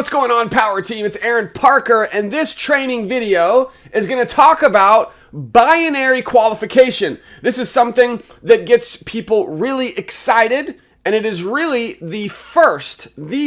what's going on, Power Team? It's Aaron Parker, and this training video is going to talk about binary qualification. This is something that gets people really excited, and it is really the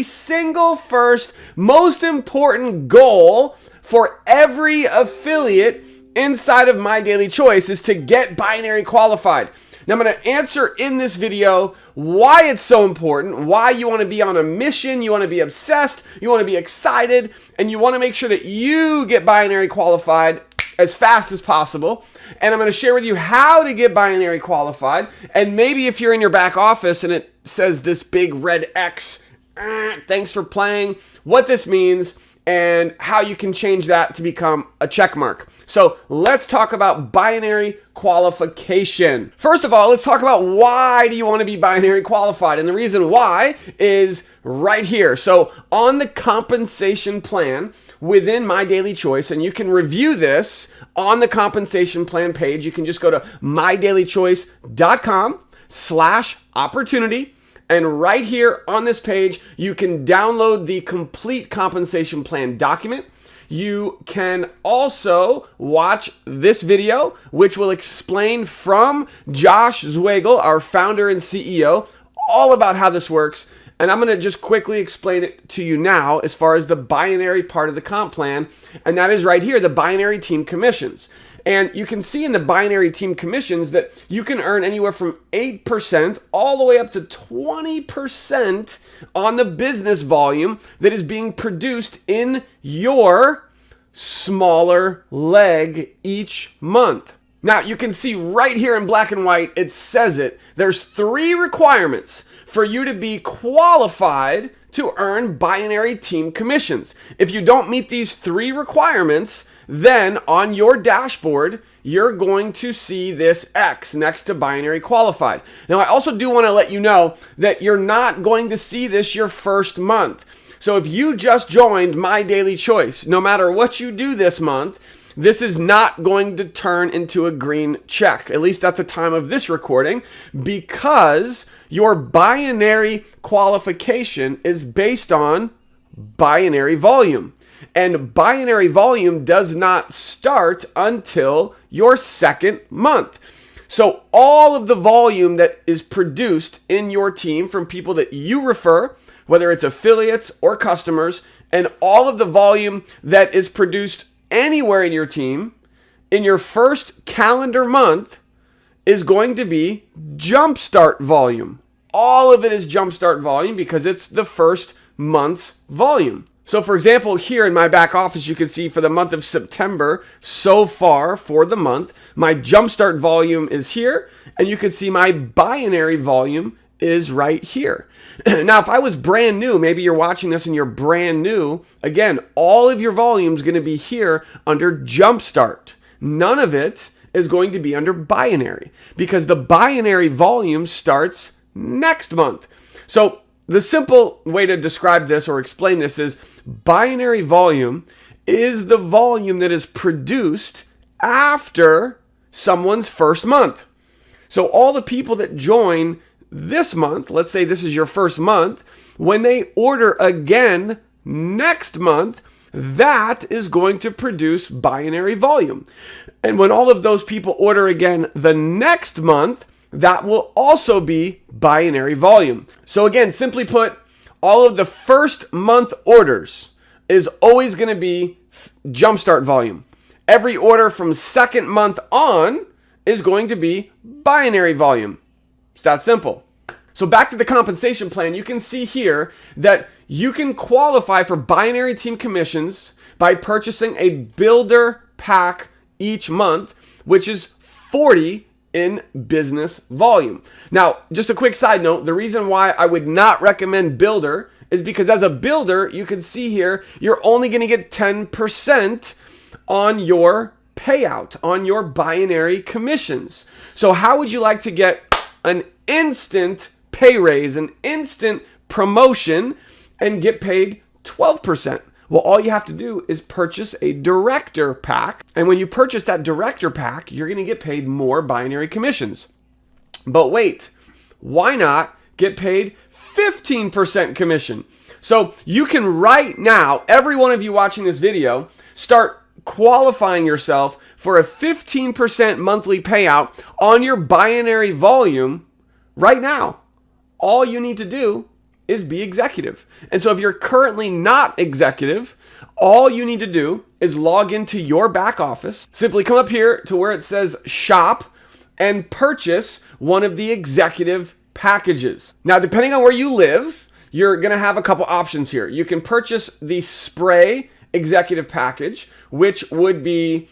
single first, most important goal for every affiliate inside of My Daily Choice is to get binary qualified. Now, I'm going to answer in this video why it's so important, why you want to be on a mission, you want to be obsessed, you want to be excited, and you want to make sure that you get binary qualified as fast as possible. And I'm going to share with you how to get binary qualified. And maybe if you're in your back office and it says this big red X, thanks for playing, what this means, and how you can change that to become a check mark. So let's talk about binary qualification. First of all, let's talk about why do you want to be binary qualified? And the reason why is right here. So on the compensation plan within My Daily Choice, and you can review this on the compensation plan page. You can just go to mydailychoice.com/opportunity. And right here on this page, you can download the complete compensation plan document. You can also watch this video, which will explain from Josh Zwagel, our founder and CEO, all about how this works. And I'm going to just quickly explain it to you now as far as the binary part of the comp plan. And that is right here, the binary team commissions. And you can see in the binary team commissions that you can earn anywhere from 8% all the way up to 20% on the business volume that is being produced in your smaller leg each month. Now, you can see right here in black and white, it says it. There's 3 requirements for you to be qualified to earn binary team commissions. If you don't meet these 3 requirements, then on your dashboard, you're going to see this X next to binary qualified. Now, I also do want to let you know that you're not going to see this your first month. So if you just joined My Daily Choice, no matter what you do this month, this is not going to turn into a green check, at least at the time of this recording, because your binary qualification is based on binary volume. And binary volume does not start until your second month. So all of the volume that is produced in your team from people that you refer, whether it's affiliates or customers, and all of the volume that is produced anywhere in your team in your first calendar month is going to be jumpstart volume. All of it is jumpstart volume because it's the first month's volume. So for example, here in my back office, you can see for the month of September, so far for the month, my jumpstart volume is here, and you can see my binary volume is right here. Now, if I was brand new, maybe you're watching this and you're brand new, again, all of your volume is going to be here under jumpstart. None of it is going to be under binary because the binary volume starts next month. So the simple way to describe this or explain this is binary volume is the volume that is produced after someone's first month. So all the people that join this month, let's say this is your first month, when they order again next month, that is going to produce binary volume. And when all of those people order again the next month, that will also be binary volume. So again, simply put, all of the first month orders is always going to be jumpstart volume. Every order from second month on is going to be binary volume. It's that simple. So back to the compensation plan, you can see here that you can qualify for binary team commissions by purchasing a builder pack each month, which is 40 in business volume. Now, just a quick side note, the reason why I would not recommend builder is because as a builder, you can see here, you're only going to get 10% on your payout, on your binary commissions. So how would you like to get an instant pay raise, an instant promotion, and get paid 12%? Well, all you have to do is purchase a director pack. And when you purchase that director pack, you're going to get paid more binary commissions. But wait, why not get paid 15% commission? So you can right now, every one of you watching this video, start qualifying yourself for a 15% monthly payout on your binary volume right now. All you need to do is be executive. And so if you're currently not executive, all you need to do is log into your back office, simply come up here to where it says shop and purchase one of the executive packages. Now, depending on where you live, you're going to have a couple options here. You can purchase the spray executive package, which would be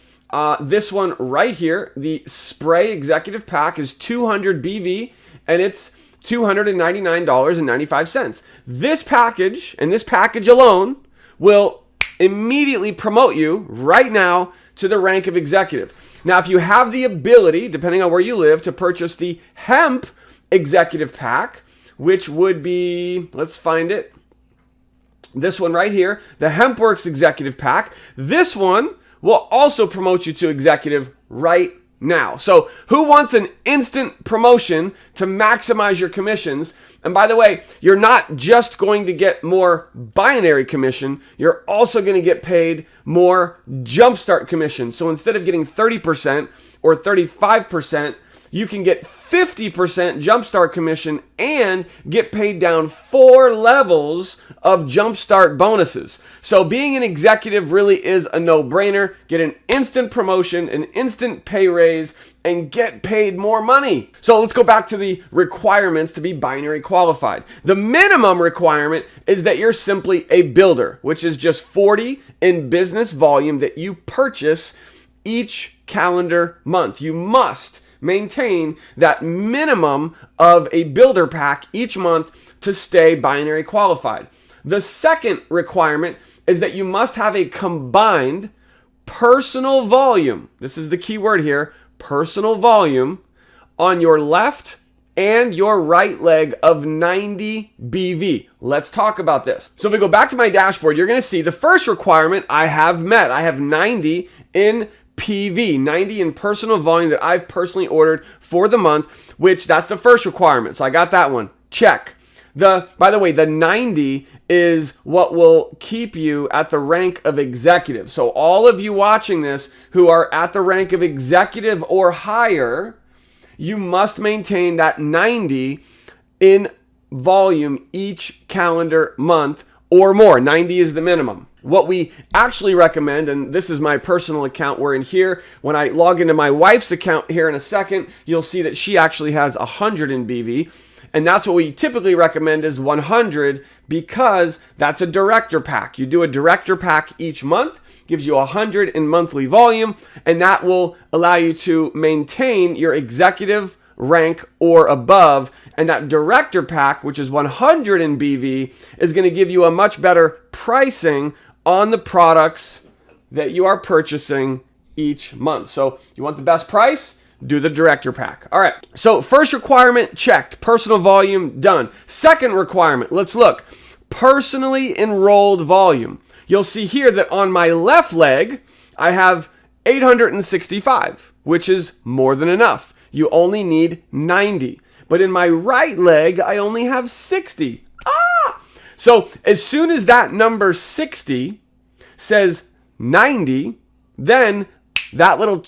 this one right here. The spray executive pack is 200 BV and it's $299.95. This package and this package alone will immediately promote you right now to the rank of executive. Now, if you have the ability, depending on where you live, to purchase the hemp executive pack, which would be, let's find it, this one right here, the HempWorks executive pack. This one will also promote you to executive right now. So who wants an instant promotion to maximize your commissions? And by the way, you're not just going to get more binary commission, you're also going to get paid more jumpstart commission. So instead of getting 30% or 35%, you can get 50% jumpstart commission and get paid down 4 levels of jumpstart bonuses. So being an executive really is a no-brainer. Get an instant promotion, an instant pay raise, and get paid more money. So let's go back to the requirements to be binary qualified. The minimum requirement is that you're simply a builder, which is just 40 in business volume that you purchase each calendar month. You must maintain that minimum of a builder pack each month to stay binary qualified. The second requirement is that you must have a combined personal volume. This is the key word here, personal volume on your left and your right leg of 90 BV. Let's talk about this. So if we go back to my dashboard, you're going to see the first requirement I have met. I have 90 in PV, 90 in personal volume that I've personally ordered for the month, which that's the first requirement. So I got that one. Check. By the way, the 90 is what will keep you at the rank of executive. So all of you watching this who are at the rank of executive or higher, you must maintain that 90 in volume each calendar month or more. 90 is the minimum. What we actually recommend, and this is my personal account, we're in here. When I log into my wife's account here in a second, you'll see that she actually has 100 in BV. And that's what we typically recommend is 100 because that's a director pack. You do a director pack each month, gives you 100 in monthly volume, and that will allow you to maintain your executive rank or above. And that director pack, which is 100 in BV, is going to give you a much better pricing on the products that you are purchasing each month. So you want the best price? Do the director pack. All right. So first requirement checked. Personal volume done. Second requirement, let's look. Personally enrolled volume. You'll see here that on my left leg, I have 865, which is more than enough. You only need 90. But in my right leg, I only have 60. So as soon as that number 60 says 90, then that little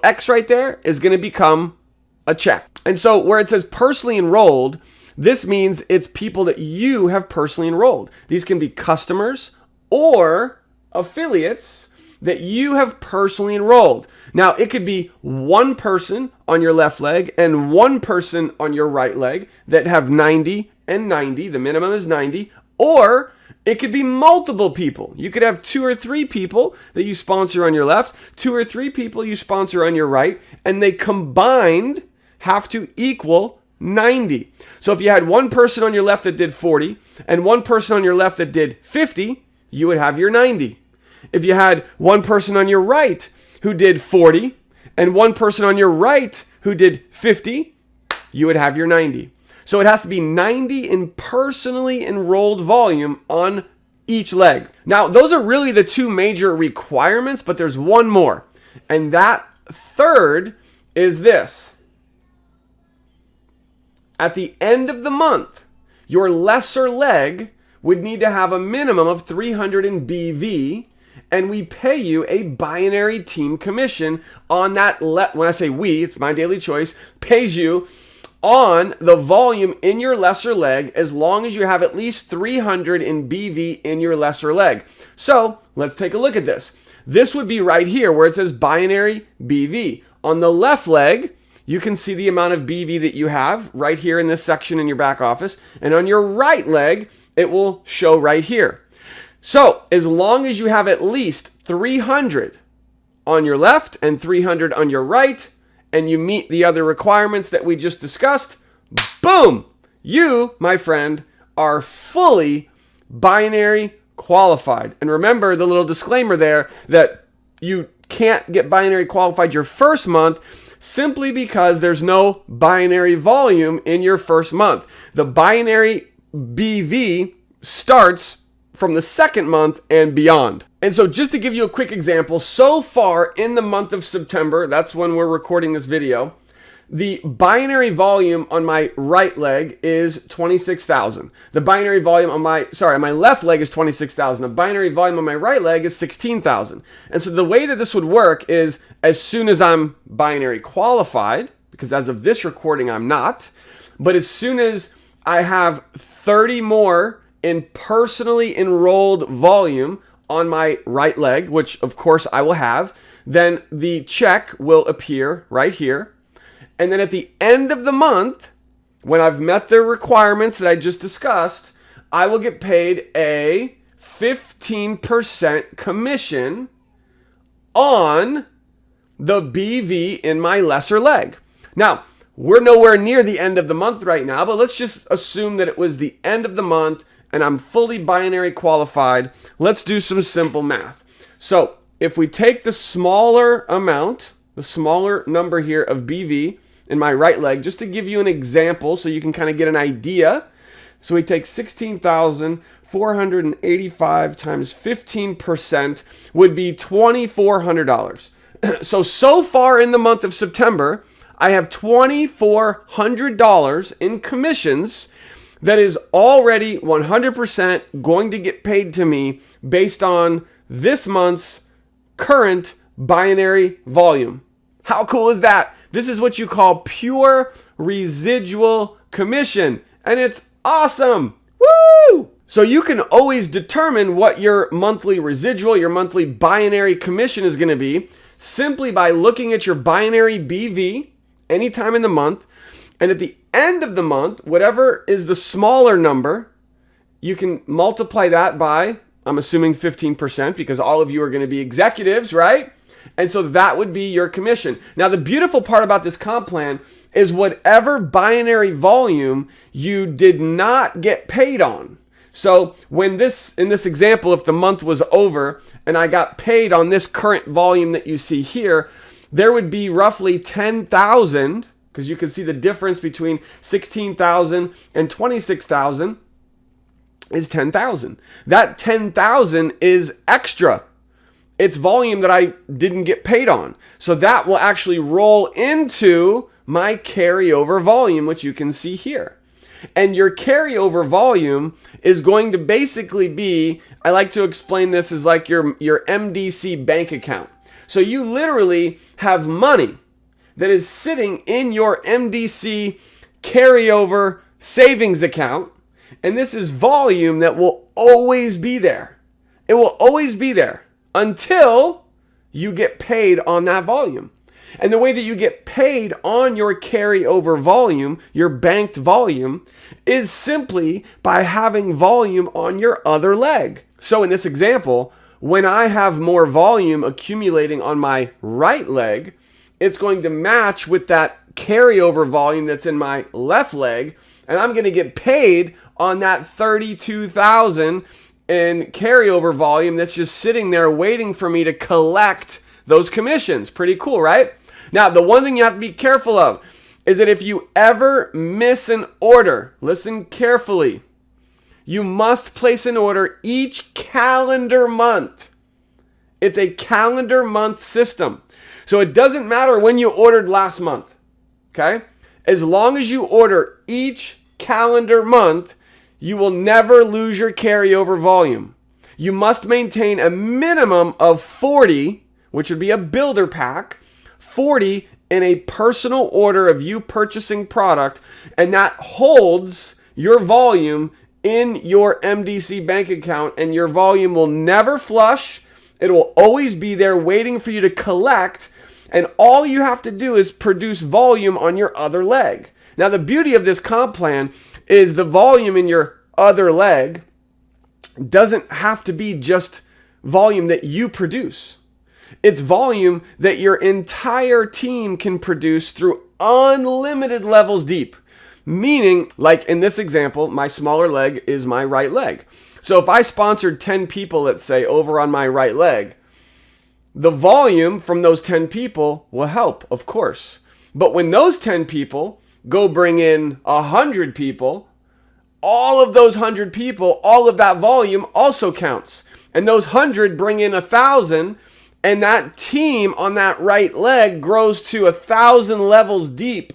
X right there is going to become a check. And so where it says personally enrolled, this means it's people that you have personally enrolled. These can be customers or affiliates that you have personally enrolled. Now, it could be one person on your left leg and one person on your right leg that have 90 and 90. The minimum is 90. Or it could be multiple people. You could have 2 or 3 people that you sponsor on your left, 2 or 3 people you sponsor on your right, and they combined have to equal 90. So if you had one person on your left that did 40 and one person on your left that did 50, you would have your 90. If you had one person on your right who did 40 and one person on your right who did 50, you would have your 90. So it has to be 90 in personally enrolled volume on each leg. Now, those are really the 2 major requirements, but there's one more. And that third is this. At the end of the month, your lesser leg would need to have a minimum of 300 in BV, and we pay you a binary team commission on that. When I say we, it's My Daily Choice, pays you on the volume in your lesser leg as long as you have at least 300 in BV in your lesser leg. So let's take a look at this. This would be right here where it says binary BV. On the left leg, you can see the amount of BV that you have right here in this section in your back office. And on your right leg, it will show right here. So as long as you have at least 300 on your left and 300 on your right, and you meet the other requirements that we just discussed, boom, you, my friend, are fully binary qualified. And remember the little disclaimer there that you can't get binary qualified your first month simply because there's no binary volume in your first month. The binary BV starts from the second month and beyond. And so just to give you a quick example, so far in the month of September, that's when we're recording this video, the binary volume on my right leg is 26,000. The binary volume on my left leg is 26,000. The binary volume on my right leg is 16,000. And so the way that this would work is as soon as I'm binary qualified, because as of this recording, I'm not, but as soon as I have 30 more in personally enrolled volume on my right leg, which of course I will have, then the check will appear right here. And then at the end of the month, when I've met the requirements that I just discussed, I will get paid a 15% commission on the BV in my lesser leg. Now, we're nowhere near the end of the month right now, but let's just assume that it was the end of the month and I'm fully binary qualified. Let's do some simple math. So if we take the smaller amount, the smaller number here of BV in my right leg, just to give you an example so you can kind of get an idea. So we take 16,485 times 15% would be $2,400. So far in the month of September, I have $2,400 in commissions that is already 100% going to get paid to me based on this month's current binary volume. How cool is that? This is what you call pure residual commission, and it's awesome. Woo! So you can always determine what your monthly residual, your monthly binary commission is going to be simply by looking at your binary BV anytime in the month, and at the end of the month, whatever is the smaller number, you can multiply that by, I'm assuming 15%, because all of you are going to be executives, right? And so that would be your commission. Now, the beautiful part about this comp plan is whatever binary volume you did not get paid on. So in this example, if the month was over and I got paid on this current volume that you see here, there would be roughly 10,000, because you can see the difference between 16,000 and 26,000 is 10,000. That 10,000 is extra. It's volume that I didn't get paid on. So that will actually roll into my carryover volume, which you can see here. And your carryover volume is going to basically be, I like to explain this as like your MDC bank account. So you literally have money that is sitting in your MDC carryover savings account. And this is volume that will always be there. It will always be there until you get paid on that volume. And the way that you get paid on your carryover volume, your banked volume, is simply by having volume on your other leg. So in this example, when I have more volume accumulating on my right leg, it's going to match with that carryover volume that's in my left leg, and I'm going to get paid on that 32,000 in carryover volume that's just sitting there waiting for me to collect those commissions. Pretty cool, right? Now, the one thing you have to be careful of is that if you ever miss an order, listen carefully, you must place an order each calendar month. It's a calendar month system. So it doesn't matter when you ordered last month, okay? As long as you order each calendar month, you will never lose your carryover volume. You must maintain a minimum of 40, which would be a builder pack, 40 in a personal order of you purchasing product, and that holds your volume in your MDC bank account, and your volume will never flush. It will always be there waiting for you to collect, and all you have to do is produce volume on your other leg. Now, the beauty of this comp plan is the volume in your other leg doesn't have to be just volume that you produce. It's volume that your entire team can produce through unlimited levels deep. Meaning, like in this example, my smaller leg is my right leg. So if I sponsored 10 people, let's say, over on my right leg, the volume from those 10 people will help, of course. But when those 10 people go bring in 100 people, all of those 100 people, all of that volume also counts. And those 100 bring in 1,000, and that team on that right leg grows to 1,000 levels deep.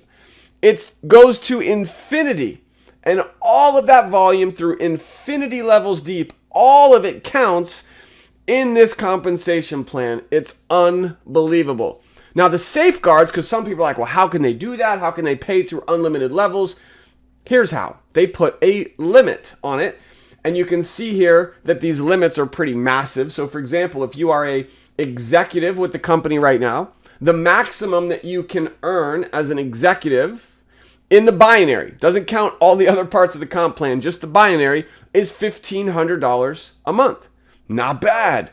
It goes to infinity. And all of that volume through infinity levels deep, all of it counts in this compensation plan. It's unbelievable. Now, the safeguards, because some people are like, well, how can they do that? How can they pay through unlimited levels? Here's how. They put a limit on it. And you can see here that these limits are pretty massive. So, for example, if you are an executive with the company right now, the maximum that you can earn as an executive in the binary, doesn't count all the other parts of the comp plan, just the binary, is $1,500 a month. Not bad.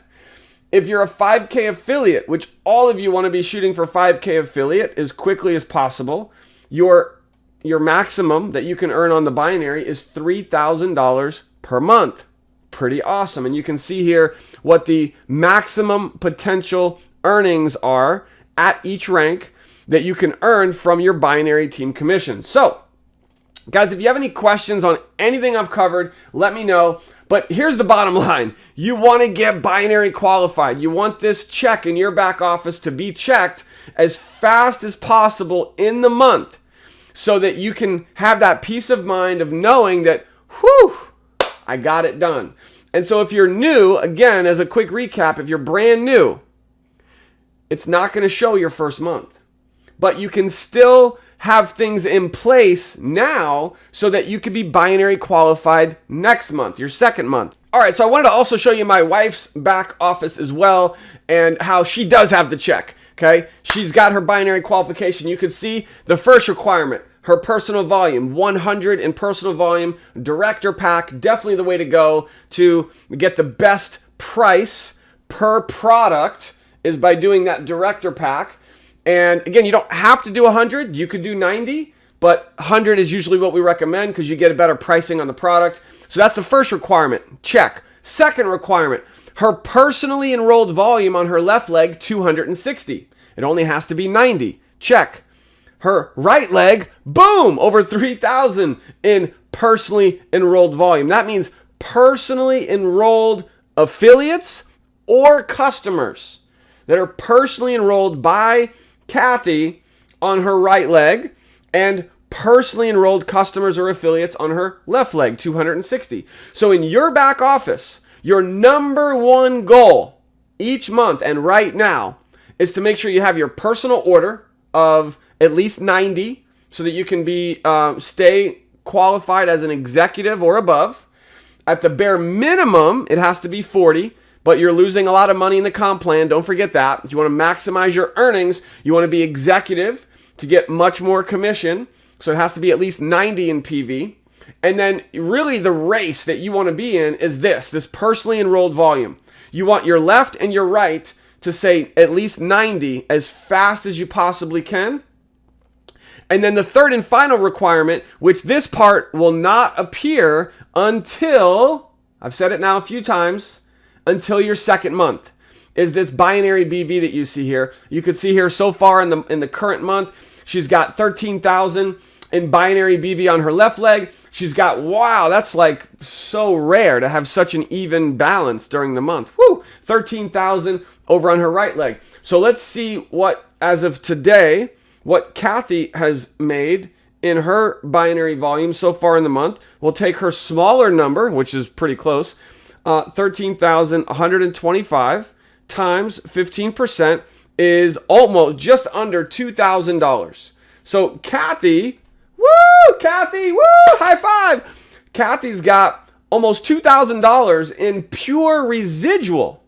If you're a 5K affiliate, which all of you want to be shooting for 5K affiliate as quickly as possible, your maximum that you can earn on the binary is $3,000 per month. Pretty awesome. And you can see here what the maximum potential earnings are at each rank that you can earn from your binary team commission. So, guys, if you have any questions on anything I've covered, let me know. But here's the bottom line. You want to get binary qualified. You want this check in your back office to be checked as fast as possible in the month so that you can have that peace of mind of knowing that, whew, I got it done. And so if you're new, again, as a quick recap, if you're brand new, it's not going to show your first month. But you can still have things in place now so that you could be binary qualified next month, your second month. All right, so I wanted to also show you my wife's back office as well and how she does have the check, okay? She's got her binary qualification. You can see the first requirement, her personal volume, 100 in personal volume, director pack, definitely the way to go to get the best price per product is by doing that director pack. And again, you don't have to do 100. You could do 90, but 100 is usually what we recommend because you get a better pricing on the product. So that's the first requirement. Check. Second requirement, her personally enrolled volume on her left leg, 260. It only has to be 90. Check. Her right leg, boom, over 3,000 in personally enrolled volume. That means personally enrolled affiliates or customers that are personally enrolled by Kathy on her right leg and personally enrolled customers or affiliates on her left leg, 260. So in your back office, your number one goal each month and right now is to make sure you have your personal order of at least 90 so that you can be stay qualified as an executive or above. At the bare minimum, it has to be 40. But you're losing a lot of money in the comp plan. Don't forget that. If you want to maximize your earnings, you want to be executive to get much more commission. So it has to be at least 90 in PV. And then really the race that you want to be in is this personally enrolled volume. You want your left and your right to say at least 90 as fast as you possibly can. And then the third and final requirement, which this part will not appear until, I've said it now a few times, until your second month, is this binary BV that you see here. You can see here so far in the current month, she's got 13,000 in binary BV on her left leg. She's got, wow, that's like so rare to have such an even balance during the month. Woo, 13,000 over on her right leg. So let's see what, as of today, what Kathy has made in her binary volume so far in the month. We'll take her smaller number, which is pretty close, 13,125 times 15% is almost just under $2,000. So Kathy, Kathy, high five. Kathy's got almost $2,000 in pure residual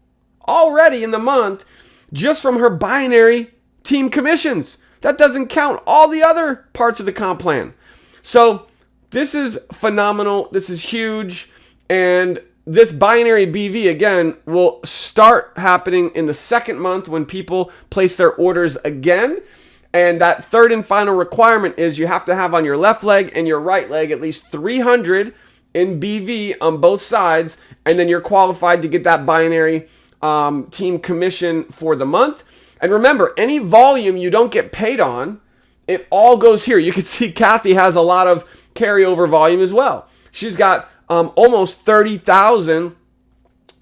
already in the month just from her binary team commissions. That doesn't count all the other parts of the comp plan. So this is phenomenal. This is huge. And this binary BV, again, will start happening in the second month when people place their orders again. And that third and final requirement is you have to have on your left leg and your right leg at least 300 in BV on both sides. And then you're qualified to get that binary team commission for the month. And remember, any volume you don't get paid on, it all goes here. You can see Kathy has a lot of carryover volume as well. She's got almost 30,000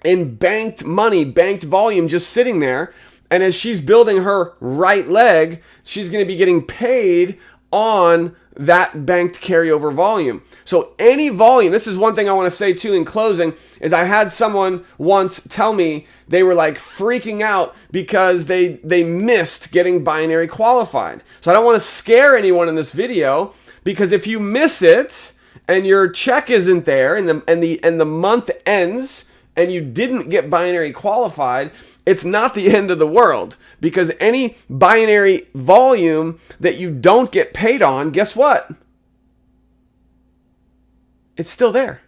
in banked money, banked volume just sitting there. And as she's building her right leg, she's going to be getting paid on that banked carryover volume. So any volume, this is one thing I want to say too in closing, is I had someone once tell me they were like freaking out because they missed getting binary qualified. So I don't want to scare anyone in this video, because if you miss it and your check isn't there and the month ends and you didn't get binary qualified, it's not the end of the world, because any binary volume that you don't get paid on, guess what? It's still there.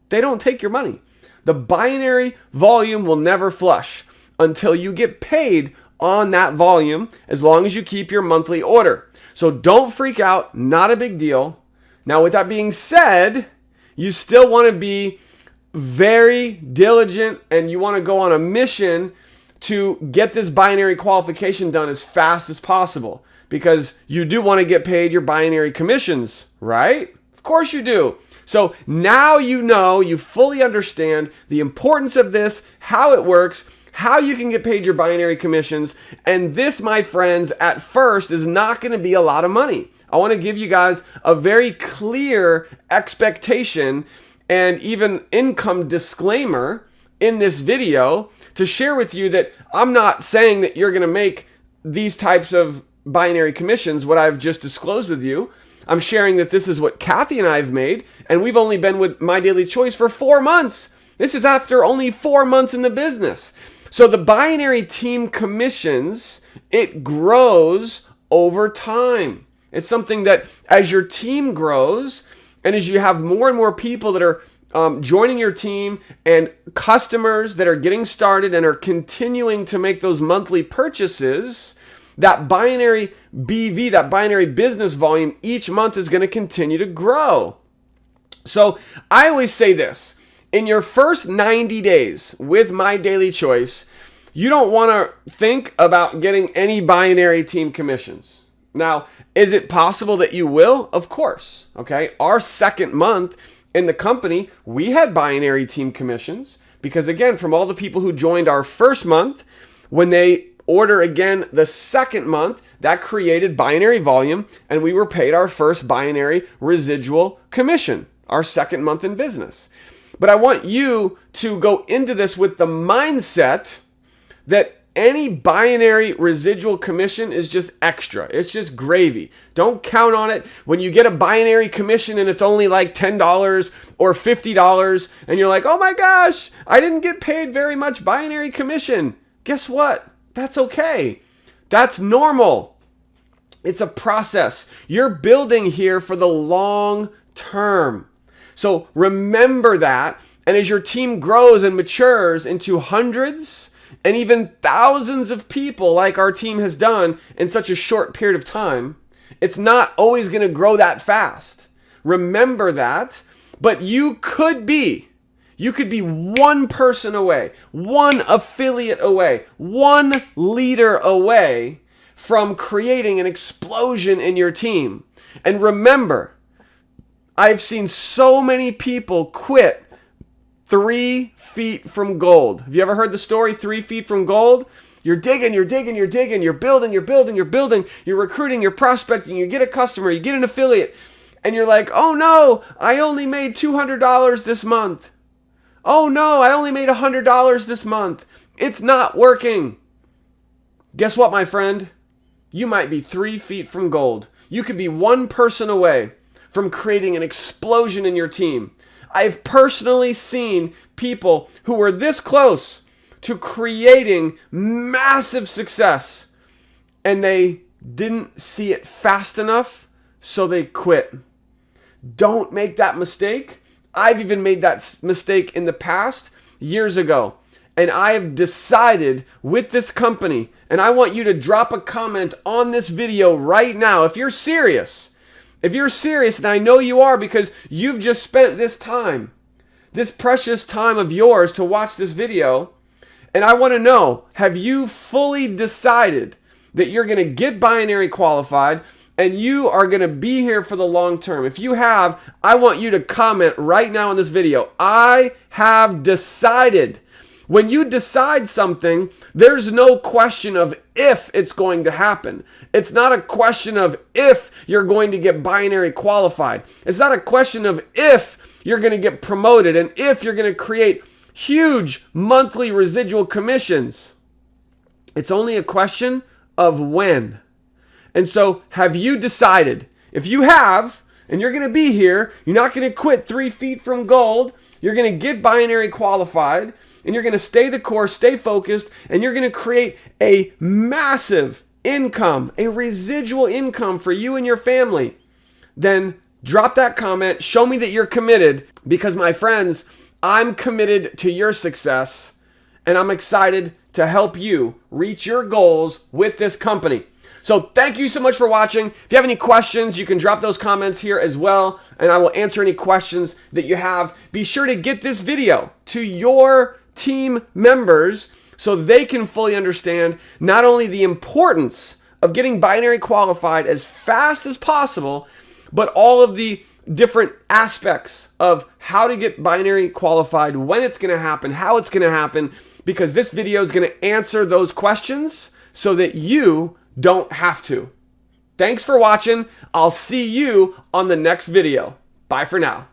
They don't take your money. The binary volume will never flush until you get paid on that volume, as long as you keep your monthly order. So don't freak out, not a big deal. Now, with that being said, you still want to be very diligent and you want to go on a mission to get this binary qualification done as fast as possible, because you do want to get paid your binary commissions, right? Of course you do. So now you know, you fully understand the importance of this, how it works, how you can get paid your binary commissions. And this, my friends, at first is not going to be a lot of money. I want to give you guys a very clear expectation and even income disclaimer in this video to share with you that I'm not saying that you're going to make these types of binary commissions, what I've just disclosed with you. I'm sharing that this is what Kathy and I have made, and we've only been with My Daily Choice for 4 months. This is after only 4 months in the business. So the binary team commissions, it grows over time. It's something that as your team grows and as you have more and more people that are joining your team and customers that are getting started and are continuing to make those monthly purchases, that binary BV, that binary business volume each month is going to continue to grow. So I always say this, in your first 90 days with My Daily Choice, you don't want to think about getting any binary team commissions. Now, is it possible that you will? Of course. Okay. Our second month in the company, we had binary team commissions because, again, from all the people who joined our first month, when they order again the second month, that created binary volume and we were paid our first binary residual commission, our second month in business. But I want you to go into this with the mindset that any binary residual commission is just extra. It's just gravy. Don't count on it. When you get a binary commission and it's only like $10 or $50 and you're like, oh my gosh, I didn't get paid very much binary commission. Guess what? That's okay. That's normal. It's a process. You're building here for the long term. So remember that. And as your team grows and matures into hundreds and even thousands of people like our team has done in such a short period of time, it's not always going to grow that fast. Remember that. But you could be one person away, one affiliate away, one leader away from creating an explosion in your team. And remember, I've seen so many people quit 3 feet from gold. Have you ever heard the story, 3 feet from gold? You're digging, you're building, you're recruiting, you're prospecting, you get a customer, you get an affiliate, and you're like, oh no, I only made $200 this month. Oh no, I only made $100 this month. It's not working. Guess what, my friend? You might be 3 feet from gold. You could be one person away from creating an explosion in your team. I've personally seen people who were this close to creating massive success, and they didn't see it fast enough, so they quit. Don't make that mistake. I've even made that mistake in the past, years ago. And I have decided with this company, and I want you to drop a comment on this video right now if you're serious. If you're serious, and I know you are because you've just spent this time, this precious time of yours to watch this video, and I want to know, have you fully decided that you're going to get binary qualified and you are going to be here for the long term? If you have, I want you to comment right now in this video. I have decided. When you decide something, there's no question of if it's going to happen. It's not a question of if you're going to get binary qualified. It's not a question of if you're going to get promoted and if you're going to create huge monthly residual commissions. It's only a question of when. And so, have you decided? If you have, and you're going to be here, you're not going to quit 3 feet from gold, you're going to get binary qualified, and you're going to stay the course, stay focused, and you're going to create a massive income, a residual income for you and your family, then drop that comment, show me that you're committed, because my friends, I'm committed to your success, and I'm excited to help you reach your goals with this company. So thank you so much for watching. If you have any questions, you can drop those comments here as well, and I will answer any questions that you have. Be sure to get this video to your team members so they can fully understand not only the importance of getting binary qualified as fast as possible, but all of the different aspects of how to get binary qualified, when it's going to happen, how it's going to happen, because this video is going to answer those questions so that you don't have to. Thanks for watching. I'll see you on the next video. Bye for now.